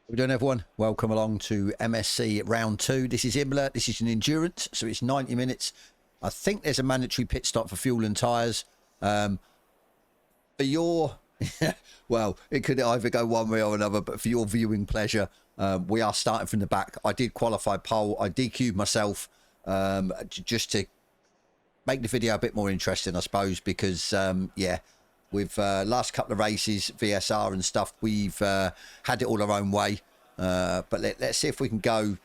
How we doing, everyone? Welcome along to MSC round 2. This is Imola. This is an endurance, so it's 90 minutes. I think there's a mandatory pit stop for fuel and tyres. For your, well, it could either go one way or another, but for your viewing pleasure, we are starting from the back. I did qualify pole. I DQ'd myself just to make the video a bit more interesting, I suppose, because, yeah, with last couple of races, VSR and stuff, we've had it all our own way. But let's see if we can go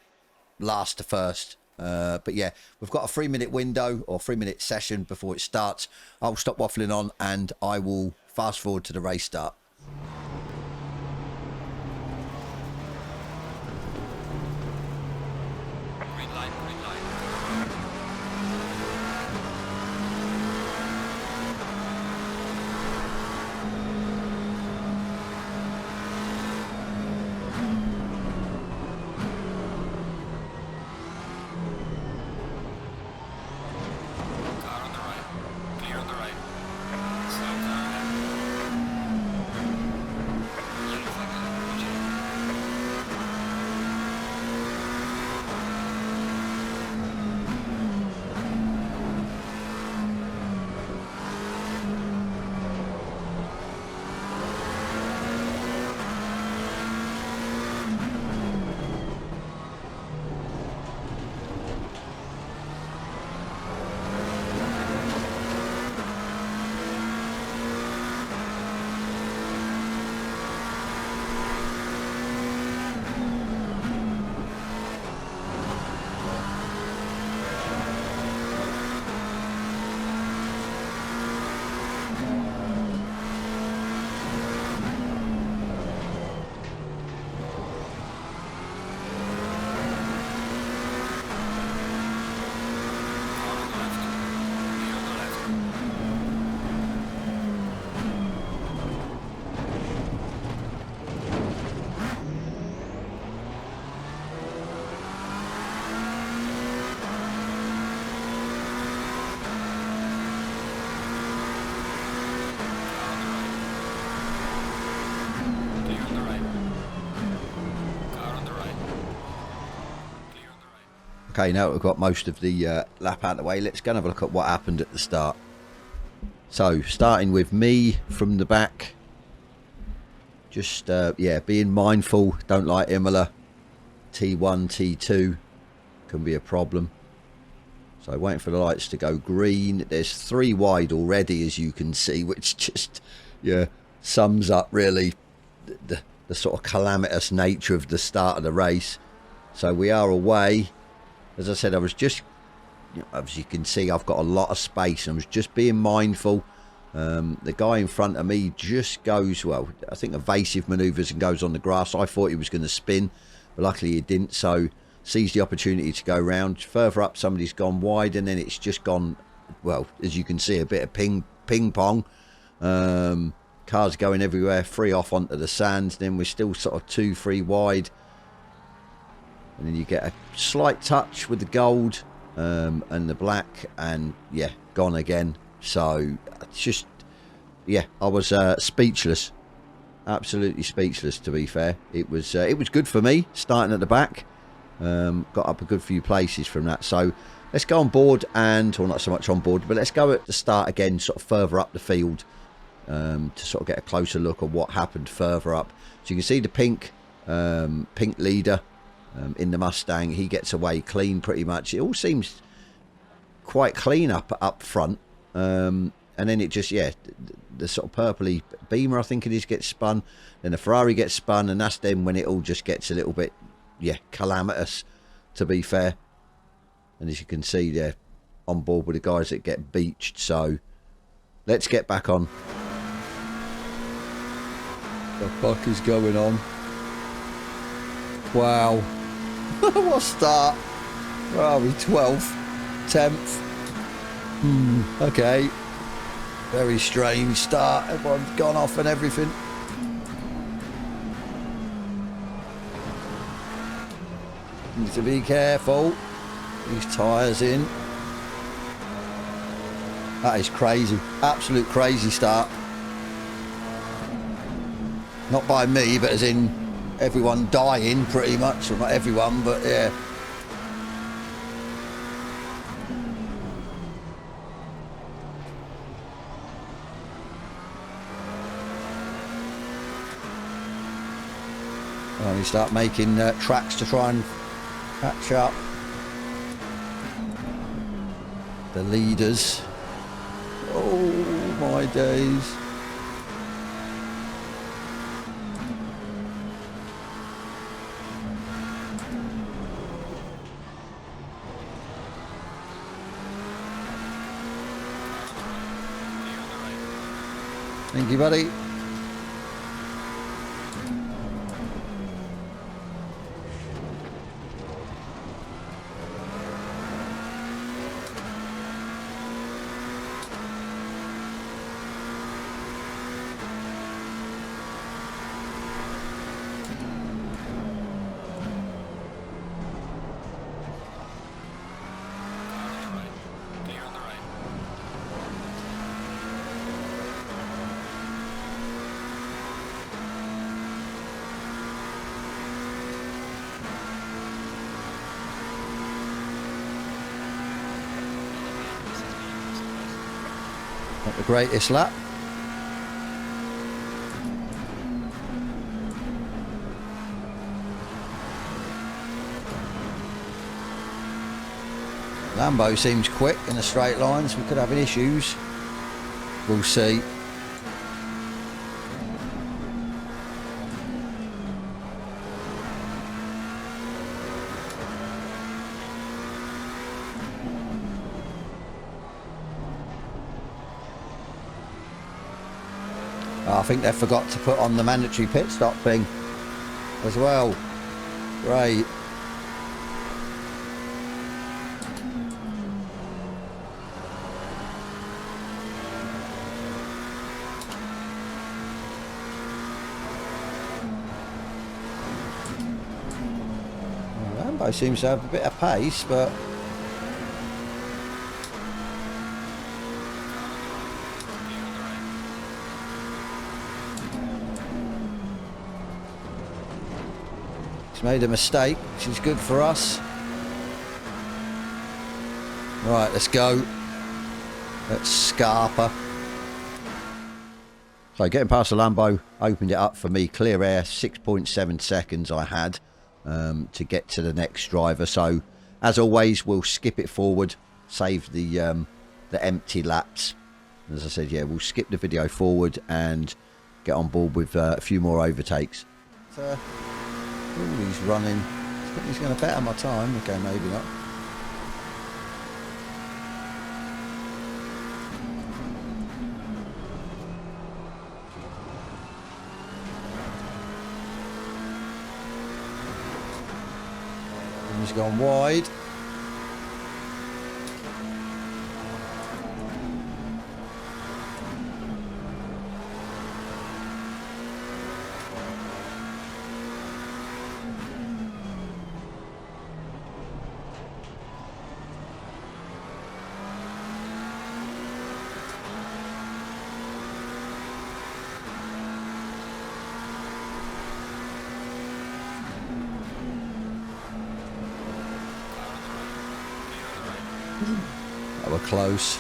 last to first. But yeah, we've got a 3-minute window or 3-minute session before it starts. I'll stop waffling on and I will fast forward to the race start. Okay, now we've got most of the lap out of the way, let's go and have a look at what happened at the start. So, starting with me from the back. Just, yeah, being mindful, don't like Imola. T1, T2 can be a problem. So, waiting for the lights to go green. There's 3 wide already, as you can see, which just, yeah, sums up really the sort of calamitous nature of the start of the race. So, we are away. As I said, I was just, you know, as you can see, I've got a lot of space. I was just being mindful. The guy in front of me just goes, well, I think evasive manoeuvres and goes on the grass. I thought he was going to spin, but luckily he didn't. So seized the opportunity to go round. Further up, somebody's gone wide, and then it's just gone, well, as you can see, a bit of ping pong. Cars going everywhere, 3 off onto the sands. Then we're still sort of 2-3 wide. And then you get a slight touch with the gold and the black, and yeah, gone again. So it's just, yeah, I was speechless, absolutely speechless. To be fair, it was good for me starting at the back. Got up a good few places from that. So let's go on board, and or not so much on board, but let's go at the start again, sort of further up the field, to sort of get a closer look at what happened further up. So you can see the pink leader. In the Mustang, he gets away clean pretty much. It all seems quite clean up front, and then it just, yeah, the sort of purpley Beamer, I think it is, gets spun, then the Ferrari gets spun, and that's then when it all just gets a little bit, yeah, calamitous, to be fair. And as you can see, they're on board with the guys that get beached. So let's get back on. The fuck is going on? Wow. What a start. Where are we? 12th? 10th? Okay. Very strange start. Everyone's gone off and everything. Need to be careful. These tyres in. That is crazy. Absolute crazy start. Not by me, but as in everyone dying pretty much, well, not everyone, but yeah. And you start making tracks to try and catch up the leaders. Oh my days. Thank you, buddy. Not the greatest lap. Lambo seems quick in the straight lines. We could have issues. We'll see. I think they forgot to put on the mandatory pit stop thing as well. Great. Well, Lambo seems to have a bit of pace, but made a mistake, which is good for us. Right, let's go. Let's Scarpa. So getting past the Lambo opened it up for me. Clear air, 6.7 seconds I had to get to the next driver. So as always, we'll skip it forward, save the empty laps. As I said, yeah, we'll skip the video forward and get on board with a few more overtakes. Oh, he's running. I think he's going to better my time. Okay, maybe not. And he's gone wide. That were close.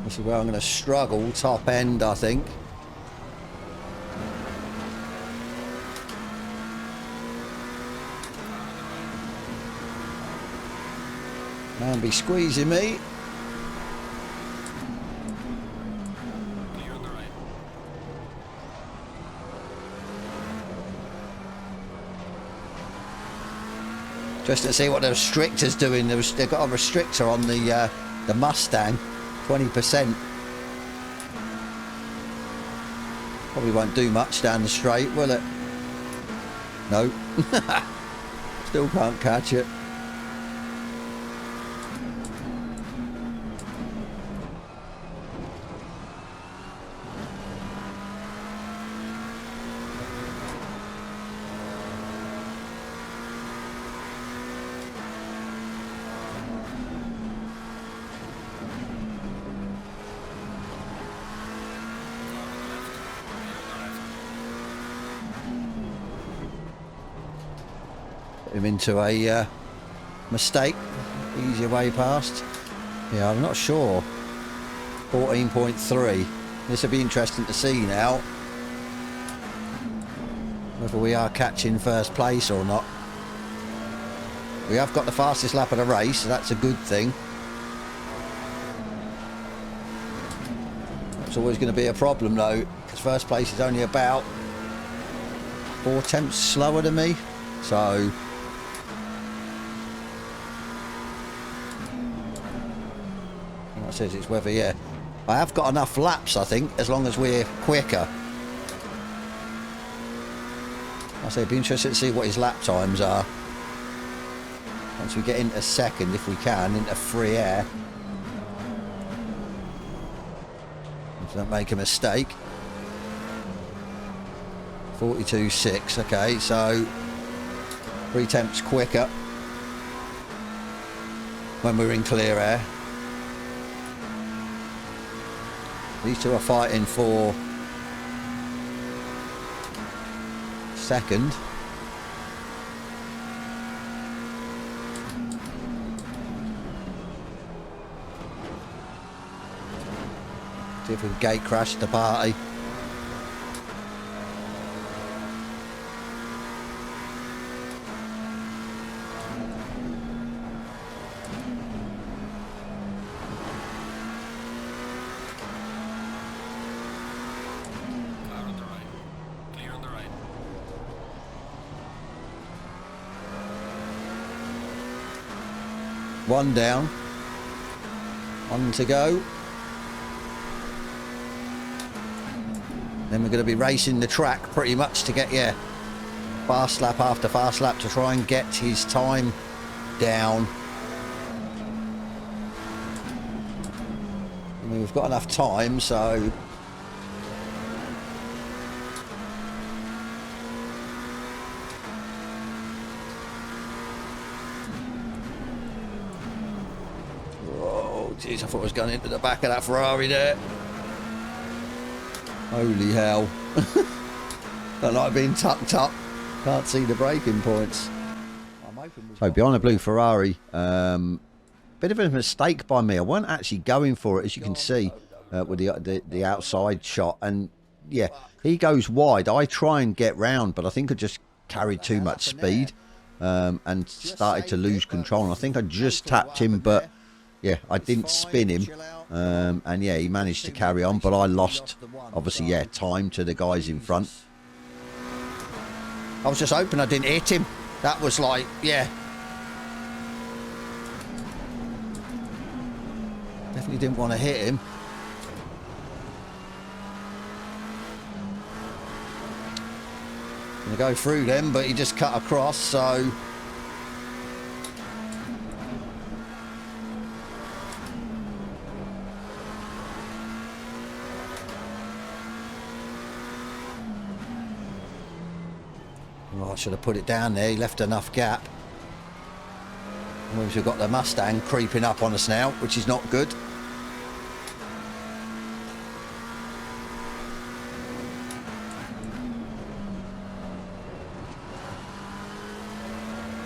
This is where I'm going to struggle top end, I think. And be squeezing me. Just to see what the restrictor's doing. They've got a restrictor on the Mustang, 20%. Probably won't do much down the straight, will it? No. Still can't catch it. him into a mistake. Easier way past. Yeah, I'm not sure. 14.3. This will be interesting to see now. Whether we are catching first place or not. We have got the fastest lap of the race, so that's a good thing. That's always going to be a problem though, because first place is only about 4 tenths slower than me. So what it says it's whether, yeah, I have got enough laps, I think, as long as we're quicker. I say it'd be interesting to see what his lap times are once we get into second, if we can, into free air. Don't make a mistake. 42.6. Okay, so 3 tenths quicker when we're in clear air. These two are fighting for second. See if we can gate crash the party. One down, one to go. Then we're going to be racing the track pretty much to get, yeah, fast lap after fast lap to try and get his time down. I mean, we've got enough time, so jeez, I thought I was going into the back of that Ferrari there. Holy hell. Don't like being tucked up. Can't see the braking points. So behind the blue Ferrari, bit of a mistake by me. I wasn't actually going for it, as you can see, with the outside shot. And yeah, he goes wide. I try and get round, but I think I just carried too much speed and started to lose control. And I think I just tapped him, but yeah, I didn't spin him, and yeah, he managed to carry on, but I lost, obviously, yeah, time to the guys in front. I was just hoping I didn't hit him. That was like, yeah. Definitely didn't want to hit him. Gonna go through them, but he just cut across, so I should have put it down there. He left enough gap. We've got the Mustang creeping up on us now, which is not good.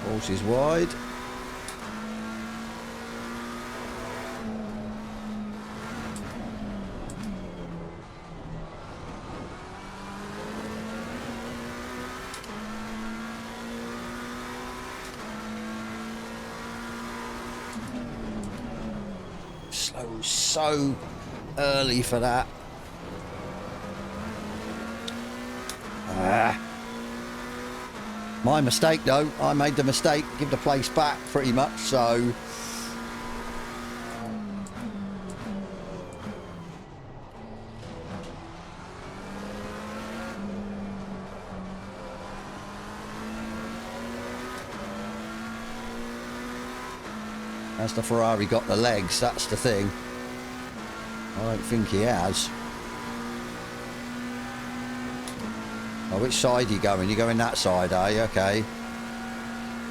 Horse is wide. So early for that. My mistake though. I made the mistake, give the place back pretty much, so has the Ferrari got the legs? That's the thing. I don't think he has. Oh, which side are you going? You're going that side, are you? Okay.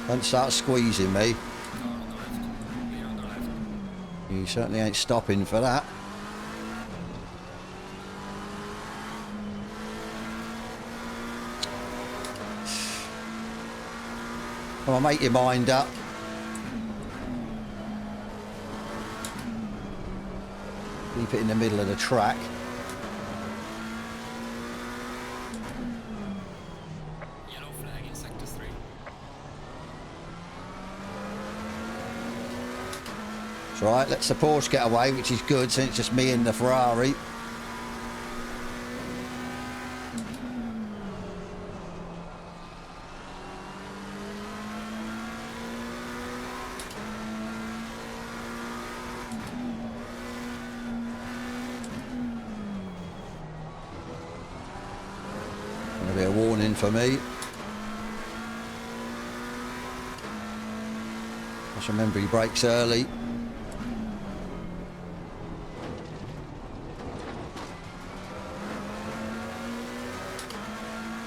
Don't start squeezing me. You certainly ain't stopping for that. Come on, make your mind up. Keep it in the middle of the track. Yellow flag in sector 3. It's all right, let's the Porsche get away, which is good, since it's just me and the Ferrari. Gonna be a warning for me. Just remember he brakes early.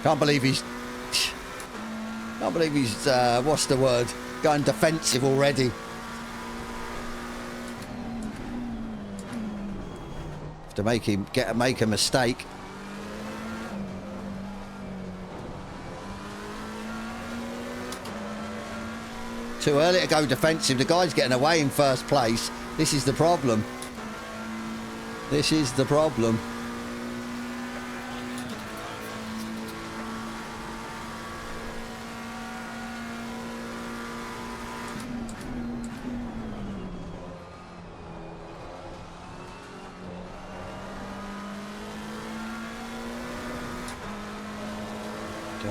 Can't believe he's what's the word? Going defensive already. Have to make him make a mistake. Too early to go defensive. The guy's getting away in first place. This is the problem. This is the problem.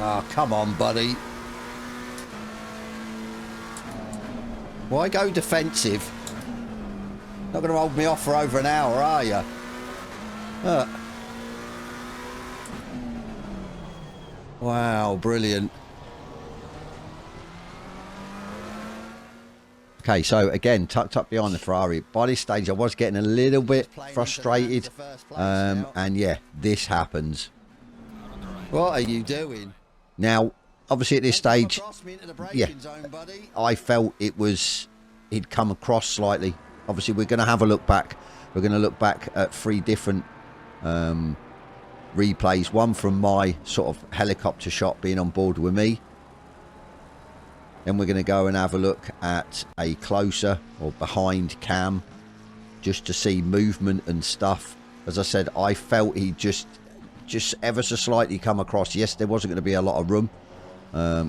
Oh, come on, buddy. Why go defensive? Not going to hold me off for over an hour, are you? Wow, brilliant. Okay, so again, tucked up behind the Ferrari. By this stage, I was getting a little bit frustrated. And yeah, this happens. What are you doing? Now, obviously at this stage, yeah, I felt he'd come across slightly. Obviously, we're going to have a look back. We're going to look back at 3 different replays. One from my sort of helicopter shot being on board with me. Then we're going to go and have a look at a closer or behind cam, just to see movement and stuff. As I said, I felt he just ever so slightly come across. Yes, there wasn't going to be a lot of room,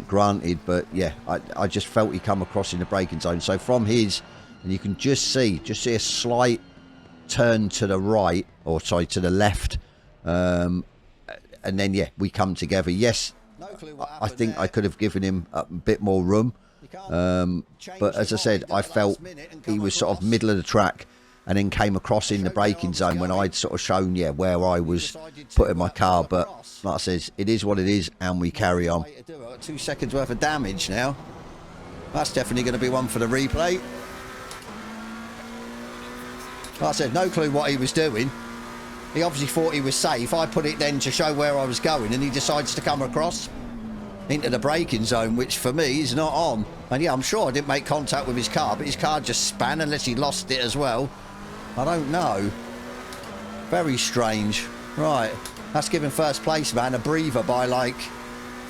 granted, but yeah, I just felt he come across in the braking zone. So from his, and you can just see a slight turn to the right, or sorry, to the left, and then yeah, we come together. Yes, I think I could have given him a bit more room, but as I said, I felt he was sort of middle of the track, and then came across in the braking zone when I'd sort of shown, yeah, where I was putting my car. But like I says, it is what it is, and we carry on. 2 seconds worth of damage now. That's definitely going to be one for the replay. Like I said, no clue what he was doing. He obviously thought he was safe. I put it then to show where I was going, and he decides to come across into the braking zone, which for me is not on. And yeah, I'm sure I didn't make contact with his car, but his car just span, unless he lost it as well. I don't know. Very strange. Right, that's giving first place man a breather by like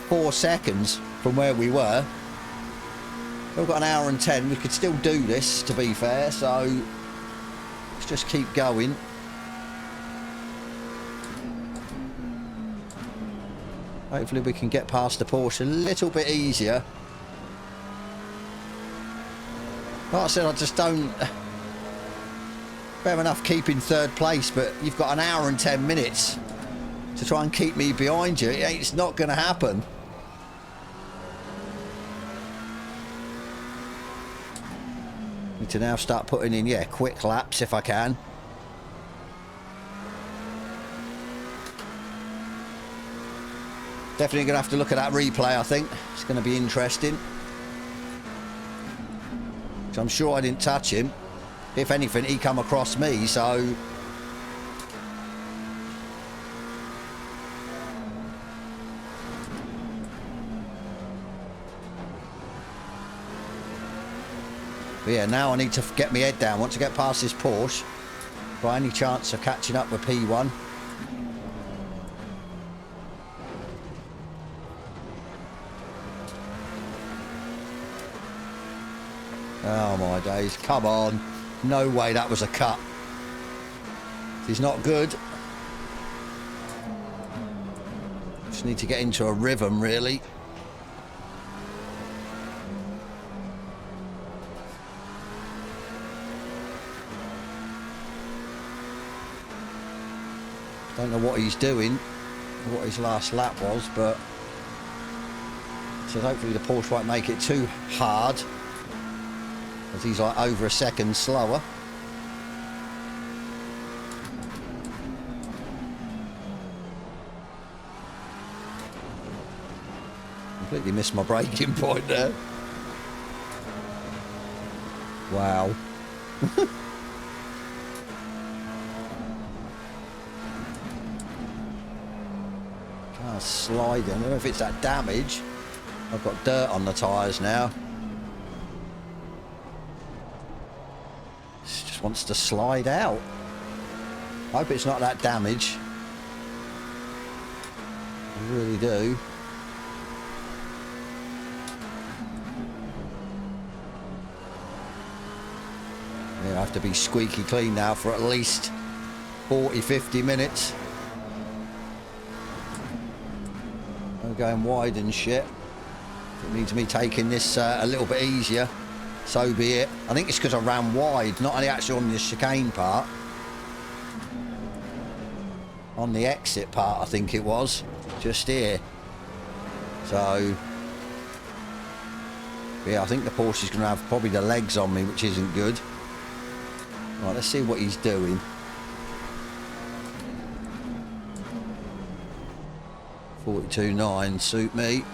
4 seconds from where we were. We've got an hour and 10. We could still do this, to be fair, so let's just keep going. Hopefully we can get past the Porsche a little bit easier. Like I said, I just don't... Fair enough keeping third place, but you've got an hour and 10 minutes to try and keep me behind you. It's not going to happen. Need to now start putting in, yeah, quick laps if I can. Definitely going to have to look at that replay, I think. It's going to be interesting. So I'm sure I didn't touch him. If anything, he come across me, so... But yeah, now I need to get my head down. Once I get past this Porsche, by any chance of catching up with P1. Oh my days, come on. No way that was a cut. He's not good. Just need to get into a rhythm, really. Don't know what he's doing, what his last lap was, but so hopefully the Porsche won't make it too hard, as he's like over a second slower. Completely missed my braking point there. Wow. Car's sliding. I don't know if it's that damage. I've got dirt on the tyres now. It just wants to slide out. I hope it's not that damage. I really do. Yeah, I have to be squeaky clean now for at least 40-50 minutes. I'm going wide and shit. It needs me taking this a little bit easier, so be it. I think it's because I ran wide, not only actually on the chicane part, on the exit part I think it was, just here. So yeah, I think the Porsche is going to have probably the legs on me, which isn't good. Right, let's see what he's doing. 42.9 suit me.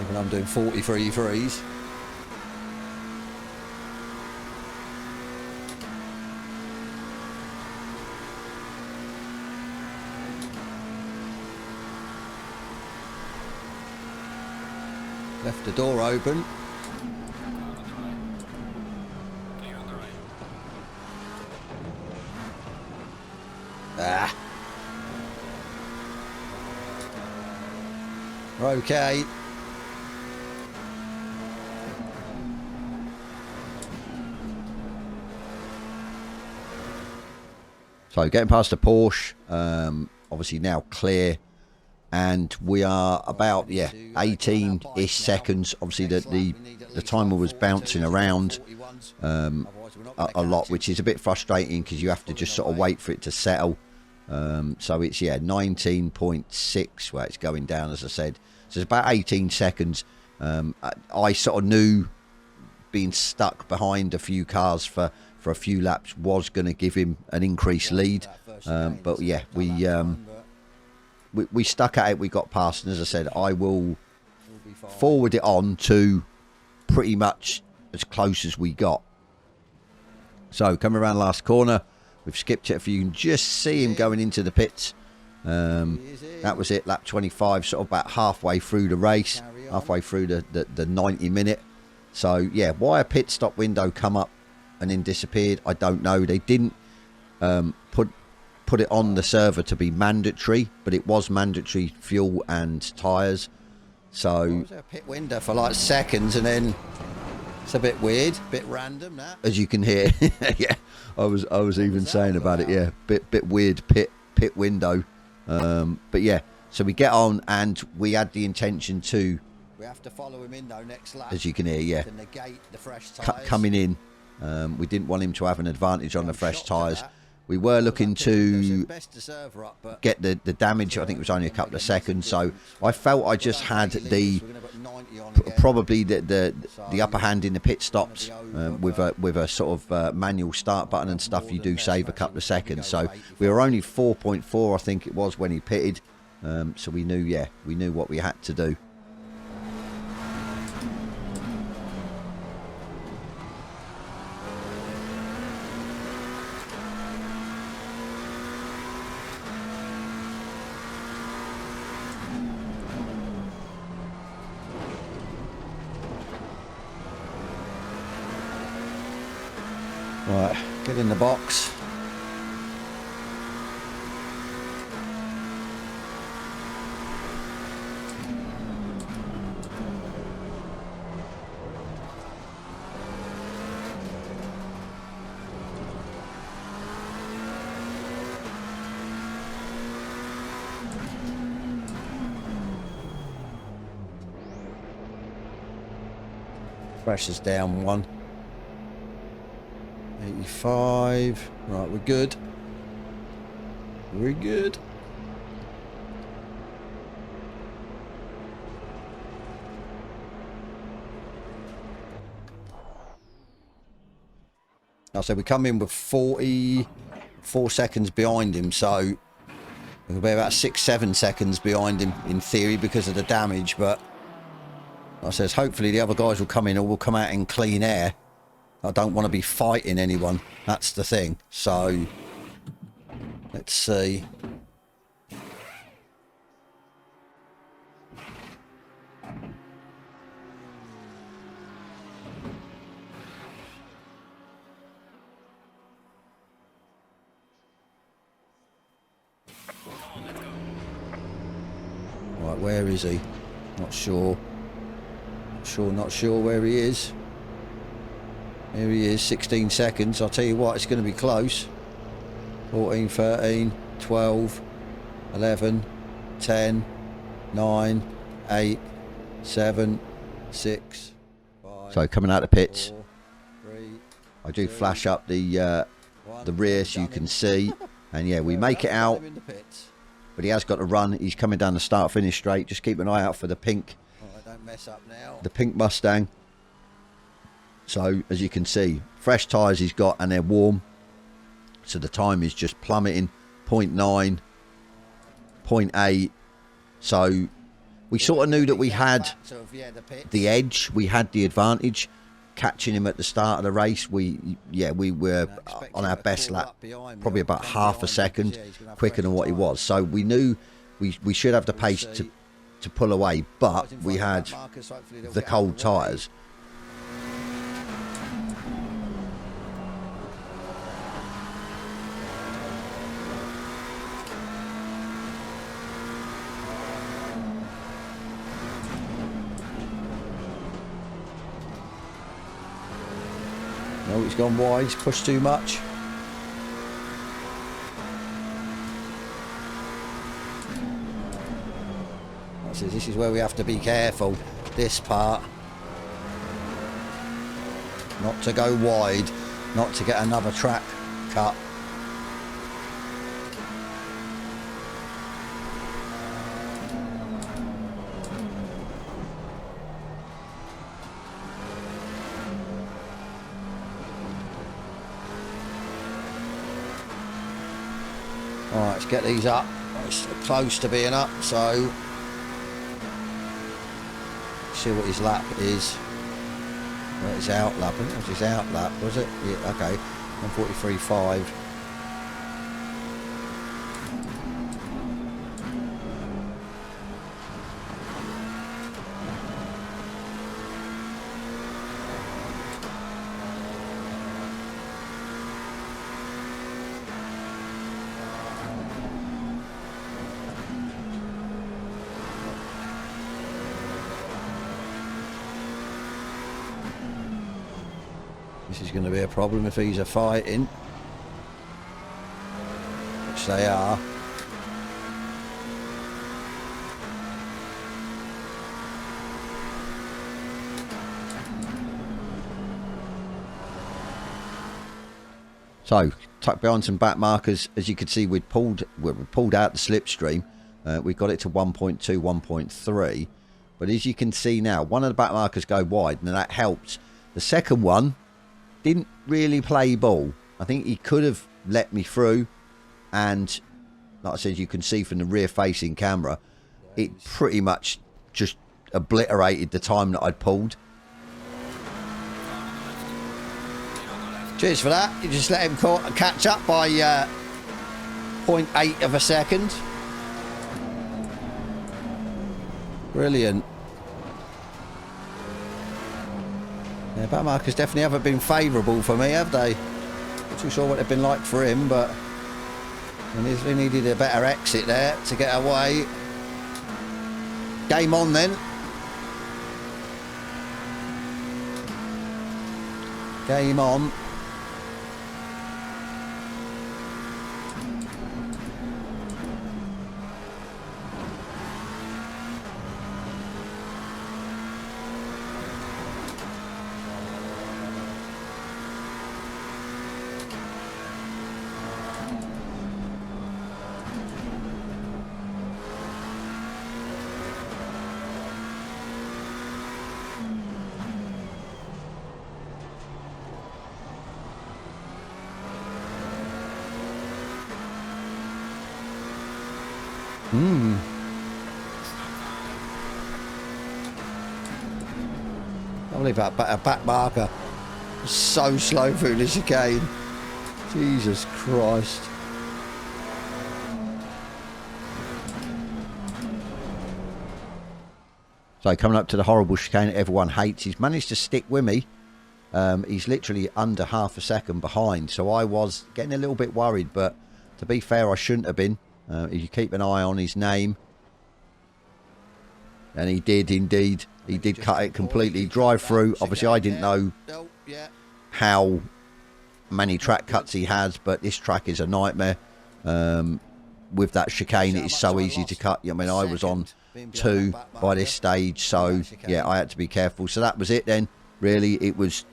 Even though I'm doing 43.3s. Left the door open. Clear on the right. Ah. We're okay. So getting past the Porsche, obviously now clear, and we are about 18-ish seconds. Obviously the timer was bouncing around a lot, which is a bit frustrating because you have to just sort of wait for it to settle. So it's 19.6 where it's going down, as I said. So it's about 18 seconds. I sort of knew being stuck behind a few cars for a few laps was going to give him an increased lead, but yeah, we stuck at it. We got past, and as I said, I will forward it on to pretty much as close as we got. So coming around last corner, we've skipped it a few. You can just see him going into the pits. That was it, lap 25, sort of about halfway through the race, halfway through the 90 minute. So yeah, why a pit stop window come up and then disappeared, I don't know. They didn't put it on the server to be mandatory, but it was mandatory fuel and tyres. So a pit window for like seconds, and then it's a bit weird, a bit random, that, as you can hear. Yeah, I was even saying about it. Yeah, bit weird pit window. But yeah, so we get on, and we had the intention to. We have to follow him in though next lap, as you can hear. Yeah, to negate the fresh tyres coming in. We didn't want him to have an advantage on the fresh tyres. We were looking to get the damage. I think it was only a couple of seconds. So I felt I just had probably the upper hand in the pit stops with a sort of manual start button and stuff. You do save a couple of seconds. So we were only 4.4, I think it was, when he pitted. So we knew what we had to do. Right, get in the box. Pressure's down 1. 85. Right, we're good. We're good. So we come in with 44 seconds behind him, so we'll be about 6-7 seconds behind him in theory because of the damage. But like I says, hopefully the other guys will come in or will come out in clean air. I don't want to be fighting anyone, that's the thing. So let's see. Right, where is he? Not sure. Not sure where he is. Here he is, 16 seconds. I'll tell you what, it's going to be close. 14, 13, 12, 11, 10, 9, 8, 7, 6, 5. So coming out of the pits, 4, 3, I do flash up the rear so you can see. And yeah, we make it out. But he has got to run. He's coming down the start-finish straight. Just keep an eye out for the pink. Don't mess up now. The pink Mustang. So as you can see, fresh tyres he's got and they're warm. So the time is just plummeting. 0.9, 0.8. So we sort of knew that we had the edge. We had the advantage. Catching him at the start of the race, we were on our best lap, probably about half a second quicker than what he was. So we knew we should have the pace to pull away, but we had the cold tyres. No, he's gone wide, he's pushed too much. This is where we have to be careful, this part. Not to go wide, not to get another track cut. Alright, let's get these up. It's close to being up, so see what his lap is. Well, his out lap, I think it was his out lap, was it? Yeah, okay. 143.5. This is going to be a problem if these are fighting, which they are. So, tucked behind some back markers, as you can see, we pulled out the slipstream. We got it to 1.2, 1.3. But as you can see now, one of the back markers go wide, and that helps. The second one didn't really play ball. I think he could have let me through, and like I said, you can see from the rear facing camera, it pretty much just obliterated the time that I'd pulled. Cheers for that. You just let him catch up by 0.8 of a second. Brilliant. Yeah, back markers definitely haven't been favourable for me, have they? Not too sure what they've been like for him, but he needed a better exit there to get away. Game on then. Game on. I believe that back marker was so slow through the chicane. Jesus Christ. So coming up to the horrible chicane that everyone hates, he's managed to stick with me. He's literally under half a second behind, so I was getting a little bit worried, but to be fair, I shouldn't have been. If you keep an eye on his name, and he did indeed. He did cut it completely. Drive through. Obviously, I didn't know how many track cuts he has, but this track is a nightmare. With that chicane, it is so easy to cut. I mean, I was on 2 by this stage, so yeah, I had to be careful. So that was it then. Really, it was,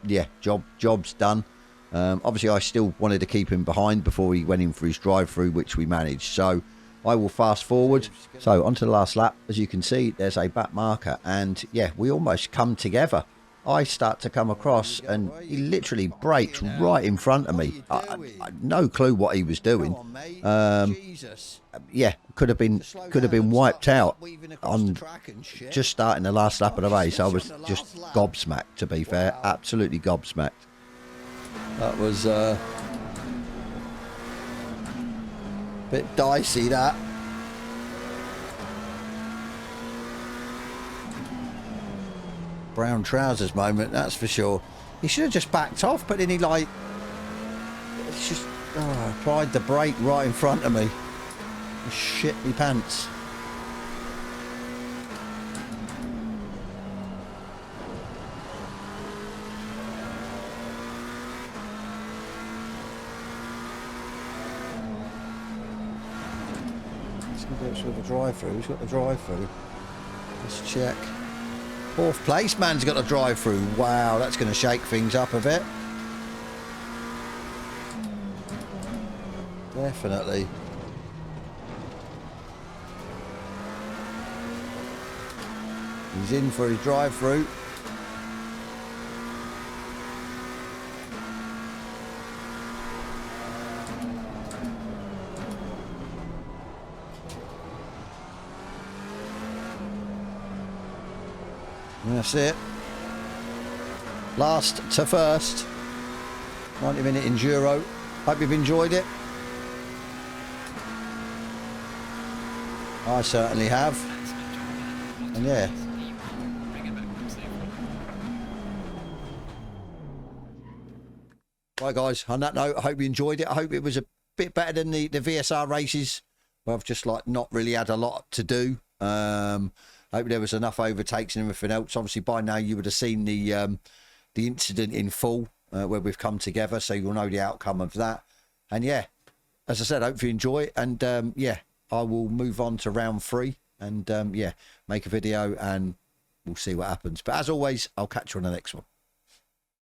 yeah, job's done. Obviously, I still wanted to keep him behind before he went in for his drive-through, which we managed. So I will fast forward. So onto the last lap. As you can see, there's a back marker, and yeah, we almost come together. I start to come across, and he literally brakes right in front of me. I no clue what he was doing. Yeah, could have been wiped out on just starting the last lap of the race. I was just gobsmacked, to be fair, absolutely gobsmacked. That was a bit dicey, that. Brown trousers moment, that's for sure. He should have just backed off, but then he just applied the brake right in front of me. Shit me pants. He's going to do it with the drive-through. He's got the drive-through. Let's check. 4th place man's got a drive-through. Wow, that's going to shake things up a bit. Definitely. He's in for his drive-through. That's it. Last to first. 90-minute enduro. Hope you've enjoyed it. I certainly have. And yeah. Right, guys, on that note, I hope you enjoyed it. I hope it was a bit better than the VSR races, where I've just not really had a lot to do. I hope there was enough overtakes and everything else. Obviously, by now you would have seen the incident in full, where we've come together, so you'll know the outcome of that. And yeah, as I said, I hope you enjoy it. And yeah, I will move on to round 3 and yeah, make a video and we'll see what happens. But as always, I'll catch you on the next one.